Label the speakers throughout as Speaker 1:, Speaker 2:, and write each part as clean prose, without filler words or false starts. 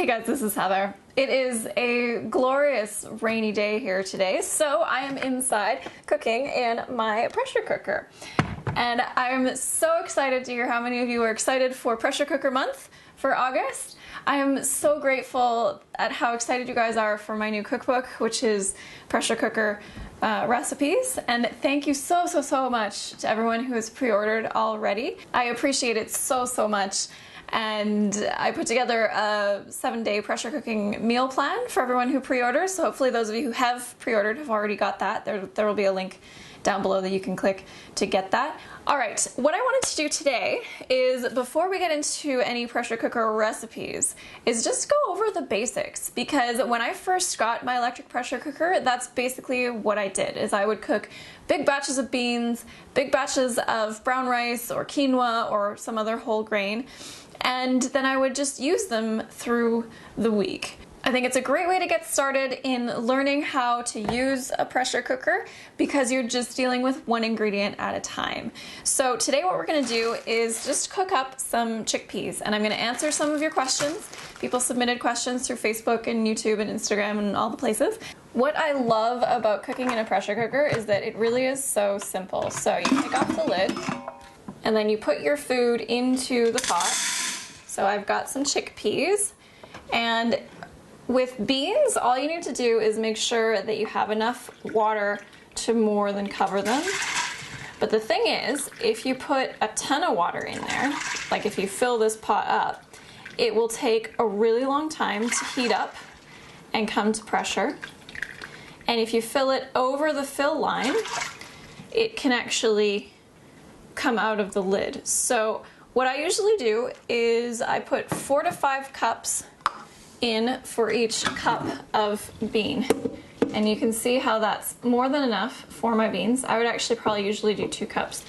Speaker 1: guys, this is Heather. It is a glorious rainy day here today, so I am inside cooking in my pressure cooker. And I'm so excited to hear how many of you are excited for pressure cooker month for August. I am so grateful at how excited you guys are for my new cookbook, which is pressure cooker recipes, and thank you so much to everyone who has pre-ordered already. I appreciate it so much. And I put together a 7-day pressure cooking meal plan for everyone who pre-orders. So hopefully those of you who have pre-ordered have already got that. There will be a link down below that you can click to get that. All right, what I wanted to do today is, before we get into any pressure cooker recipes, is just go over the basics, because when I first got my electric pressure cooker, that's basically what I did, is I would cook big batches of beans, big batches of brown rice or quinoa or some other whole grain, and then I would just use them through the week. I think it's a great way to get started in learning how to use a pressure cooker, because you're just dealing with one ingredient at a time. So today what we're going to do is just cook up some chickpeas, and I'm going to answer some of your questions. People submitted questions through Facebook and YouTube and Instagram and all the places. What I love about cooking in a pressure cooker is that it really is so simple. So you take off the lid and then you put your food into the pot. So I've got some chickpeas, and with beans, all you need to do is make sure that you have enough water to more than cover them. But the thing is, if you put a ton of water in there, like if you fill this pot up, it will take a really long time to heat up and come to pressure. And if you fill it over the fill line, it can actually come out of the lid. So what I usually do is I put 4 to 5 cups in for each cup of bean, and you can see how that's more than enough for my beans. I would actually probably usually do 2 cups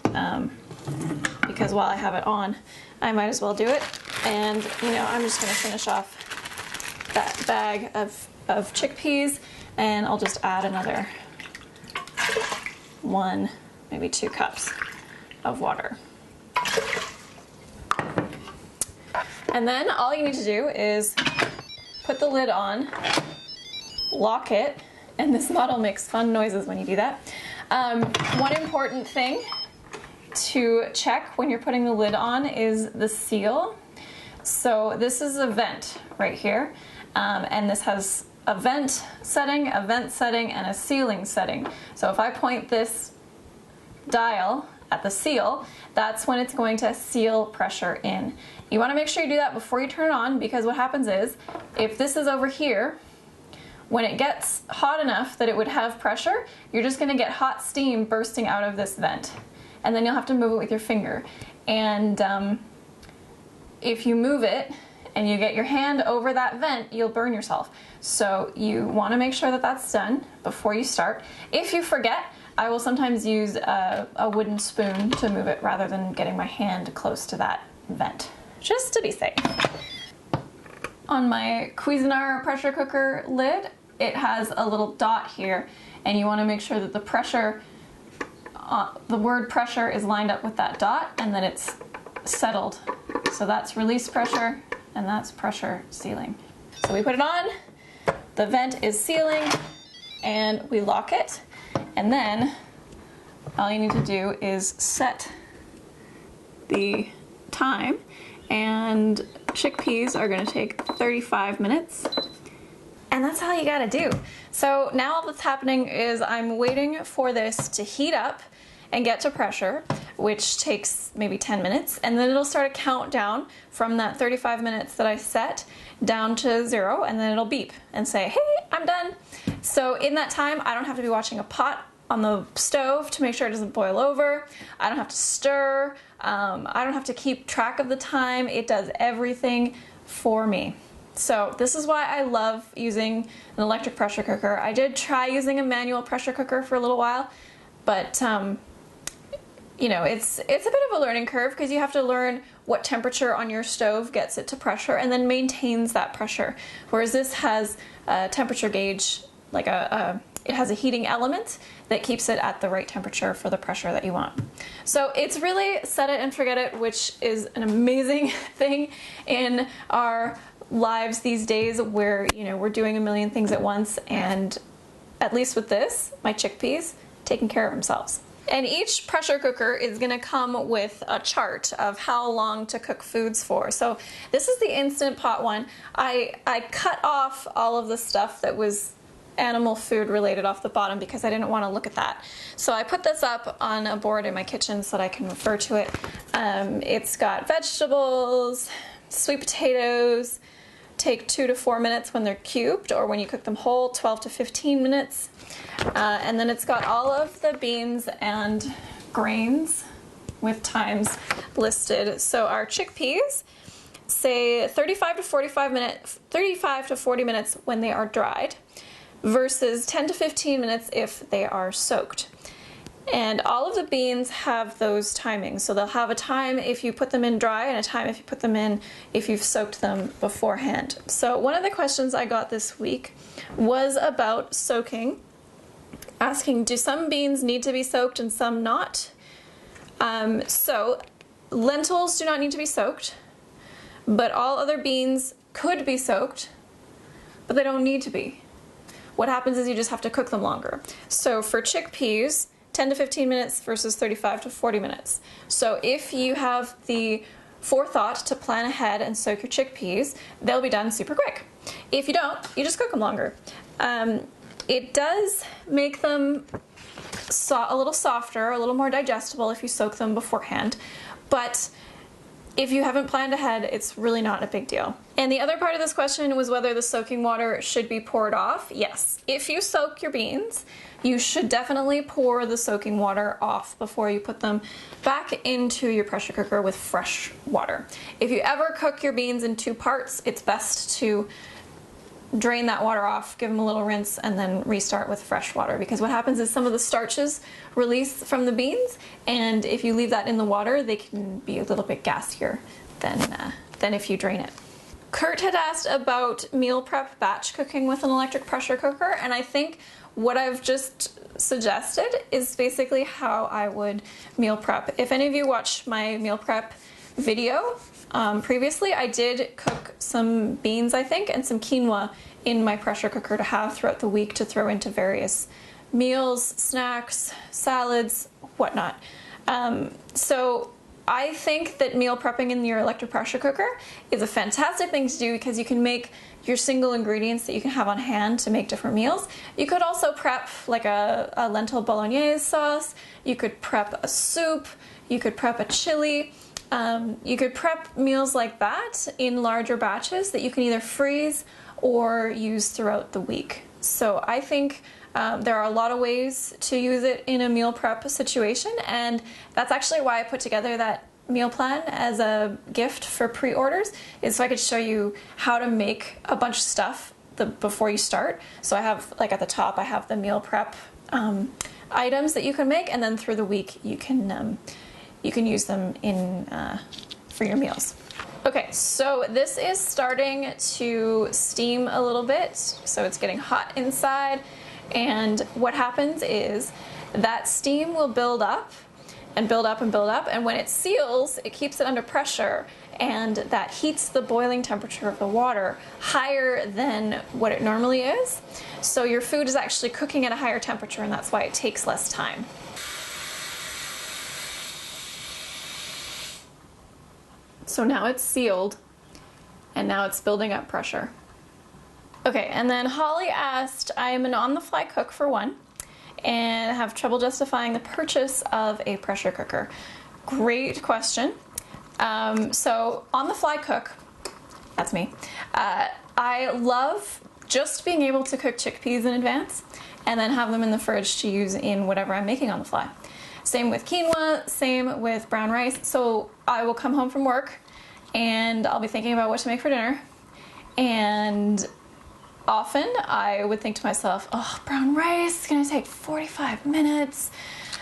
Speaker 1: because while I have it on, I might as well do it. And you know, I'm just going to finish off that bag of chickpeas, and I'll just add another 1, maybe 2 cups of water. And then all you need to do is put the lid on, lock it, and this model makes fun noises when you do that. One important thing to check when you're putting the lid on is the seal. So this is a vent right here, and this has a vent setting, and a sealing setting. So if I point this dial at the seal, that's when it's going to seal pressure in. You want to make sure you do that before you turn it on, because what happens is, if this is over here, when it gets hot enough that it would have pressure, you're just going to get hot steam bursting out of this vent, and then you'll have to move it with your finger. And if you move it and you get your hand over that vent, you'll burn yourself. So you want to make sure that that's done before you start. If you forget, I will sometimes use a wooden spoon to move it rather than getting my hand close to that vent, just to be safe. On my Cuisinart pressure cooker lid, it has a little dot here, and you want to make sure that the pressure, the word pressure is lined up with that dot, and then it's settled. So that's release pressure, and that's pressure sealing. So we put it on, the vent is sealing, and we lock it. And then all you need to do is set the time, and chickpeas are going to take 35 minutes. And that's all you gotta do. So now all that's happening is I'm waiting for this to heat up and get to pressure, which takes maybe 10 minutes, and then it'll start a countdown from that 35 minutes that I set down to 0, and then it'll beep and say, hey, I'm done. So in that time, I don't have to be watching a pot on the stove to make sure it doesn't boil over. I don't have to stir. I don't have to keep track of the time. It does everything for me. So this is why I love using an electric pressure cooker. I did try using a manual pressure cooker for a little while, but you know, it's a bit of a learning curve, because you have to learn what temperature on your stove gets it to pressure and then maintains that pressure. Whereas this has a temperature gauge, like it has a heating element that keeps it at the right temperature for the pressure that you want. So it's really set it and forget it, which is an amazing thing in our lives these days where, you know, we're doing a million things at once, and at least with this, my chickpeas taking care of themselves. And each pressure cooker is going to come with a chart of how long to cook foods for. So this is the Instant Pot one. I cut off all of the stuff that was animal food related off the bottom because I didn't want to look at that. So I put this up on a board in my kitchen so that I can refer to it. It's got vegetables, sweet potatoes, take 2 to 4 minutes when they're cubed, or when you cook them whole, 12 to 15 minutes. And then it's got all of the beans and grains with times listed. So our chickpeas say 35 to 40 minutes when they are dried, versus 10 to 15 minutes if they are soaked. And all of the beans have those timings. So they'll have a time if you put them in dry and a time if you put them in if you've soaked them beforehand. So one of the questions I got this week was about soaking, asking, do some beans need to be soaked and some not? So lentils do not need to be soaked, but all other beans could be soaked, but they don't need to be. What happens is you just have to cook them longer. So for chickpeas, 10 to 15 minutes versus 35 to 40 minutes. So if you have the forethought to plan ahead and soak your chickpeas, they'll be done super quick. If you don't, you just cook them longer. It does make them a little softer, a little more digestible if you soak them beforehand, but if you haven't planned ahead, it's really not a big deal. And the other part of this question was whether the soaking water should be poured off. Yes, if you soak your beans, you should definitely pour the soaking water off before you put them back into your pressure cooker with fresh water. If you ever cook your beans in 2 parts, it's best to drain that water off, give them a little rinse, and then restart with fresh water, because what happens is some of the starches release from the beans, and if you leave that in the water, they can be a little bit gassier than if you drain it. Kurt had asked about meal prep batch cooking with an electric pressure cooker, and I think what I've just suggested is basically how I would meal prep. If any of you watched my meal prep video previously, I did cook some beans, I think, and some quinoa in my pressure cooker to have throughout the week to throw into various meals, snacks, salads, whatnot. So I think that meal prepping in your electric pressure cooker is a fantastic thing to do because you can make your single ingredients that you can have on hand to make different meals. You could also prep like a lentil bolognese sauce, you could prep a soup, you could prep a chili. You could prep meals like that in larger batches that you can either freeze or use throughout the week. So I think there are a lot of ways to use it in a meal prep situation, and that's actually why I put together that meal plan as a gift for pre-orders, is so I could show you how to make a bunch of stuff before you start. So I have, like at the top, I have the meal prep items that you can make, and then through the week you can use them for your meals. Okay, so this is starting to steam a little bit, so it's getting hot inside, and what happens is that steam will build up and build up and build up, and when it seals, it keeps it under pressure, and that heats the boiling temperature of the water higher than what it normally is. So your food is actually cooking at a higher temperature, and that's why it takes less time. So now it's sealed, and now it's building up pressure. Okay, and then Holly asked, I am an on-the-fly cook for one, and have trouble justifying the purchase of a pressure cooker. Great question. So on-the-fly cook, that's me. I love just being able to cook chickpeas in advance and then have them in the fridge to use in whatever I'm making on the fly. Same with quinoa, same with brown rice. So I will come home from work and I'll be thinking about what to make for dinner, and often I would think to myself, oh, brown rice is gonna take 45 minutes.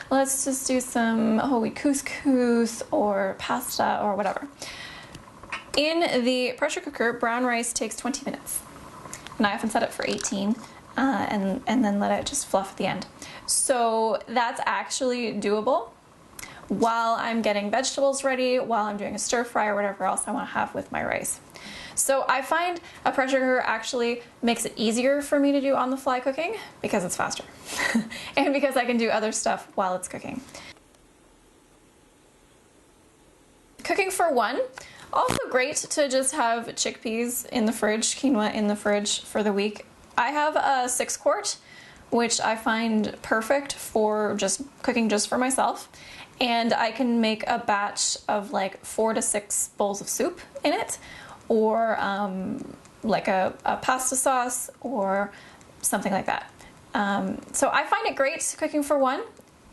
Speaker 1: Let's just do some whole wheat couscous or pasta or whatever. In the pressure cooker, brown rice takes 20 minutes. And I often set it for 18 and then let it just fluff at the end. So that's actually doable while I'm getting vegetables ready, while I'm doing a stir fry or whatever else I want to have with my rice. So I find a pressure cooker actually makes it easier for me to do on-the-fly cooking because it's faster and because I can do other stuff while it's cooking. Cooking for one, also great to just have chickpeas in the fridge, quinoa in the fridge for the week. I have a 6-quart, which I find perfect for just cooking just for myself. And I can make a batch of like 4 to 6 bowls of soup in it, or like a pasta sauce or something like that. So I find it great cooking for one.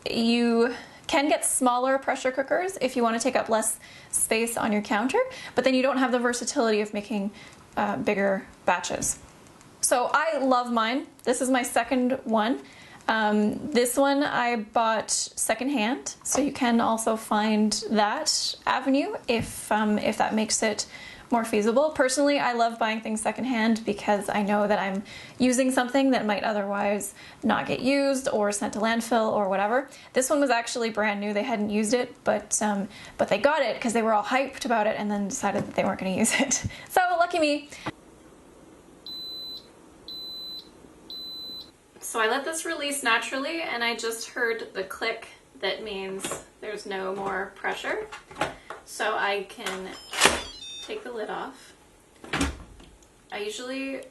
Speaker 1: You can get smaller pressure cookers if you want to take up less space on your counter, but then you don't have the versatility of making bigger batches. So I love mine. This is my second one. This one I bought secondhand, so you can also find that avenue if that makes it more feasible. Personally, I love buying things secondhand because I know that I'm using something that might otherwise not get used or sent to landfill or whatever. This one was actually brand new. They hadn't used it, but they got it because they were all hyped about it and then decided that they weren't going to use it. So lucky me. So I let this release naturally and I just heard the click that means there's no more pressure. So I can take the lid off. I usually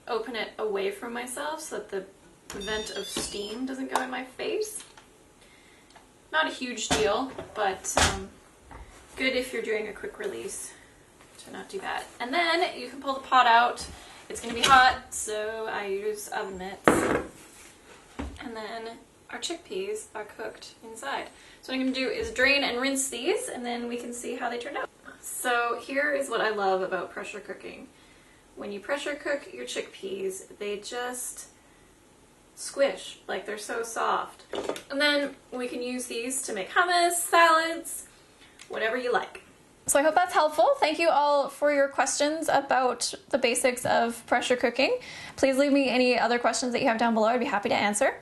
Speaker 1: open it away from myself so that the vent of steam doesn't go in my face. Not a huge deal, but good if you're doing a quick release to not do that. And then you can pull the pot out. It's going to be hot, so I use oven mitts. And then our chickpeas are cooked inside. So what I'm going to do is drain and rinse these, and then we can see how they turned out. So here is what I love about pressure cooking. When you pressure cook your chickpeas, they just squish, like they're so soft. And then we can use these to make hummus, salads, whatever you like. So I hope that's helpful. Thank you all for your questions about the basics of pressure cooking. Please leave me any other questions that you have down below. I'd be happy to answer.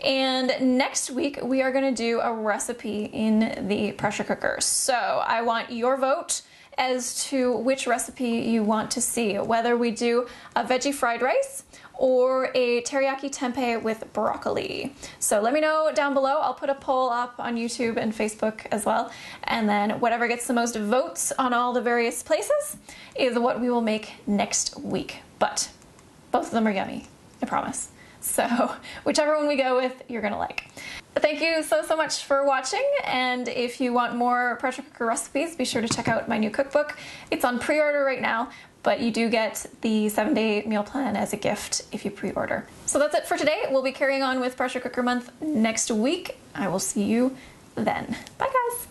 Speaker 1: And next week we are going to do a recipe in the pressure cooker. So I want your vote as to which recipe you want to see, whether we do a veggie fried rice or a teriyaki tempeh with broccoli. So let me know down below. I'll put a poll up on YouTube and Facebook as well. And then whatever gets the most votes on all the various places is what we will make next week. But both of them are yummy, I promise. So whichever one we go with, you're gonna like. Thank you so much for watching, and if you want more pressure cooker recipes, be sure to check out my new cookbook. It's on pre-order right now, but you do get the 7-day meal plan as a gift if you pre-order. So that's it for today. We'll be carrying on with Pressure Cooker Month next week. I will see you then. Bye guys!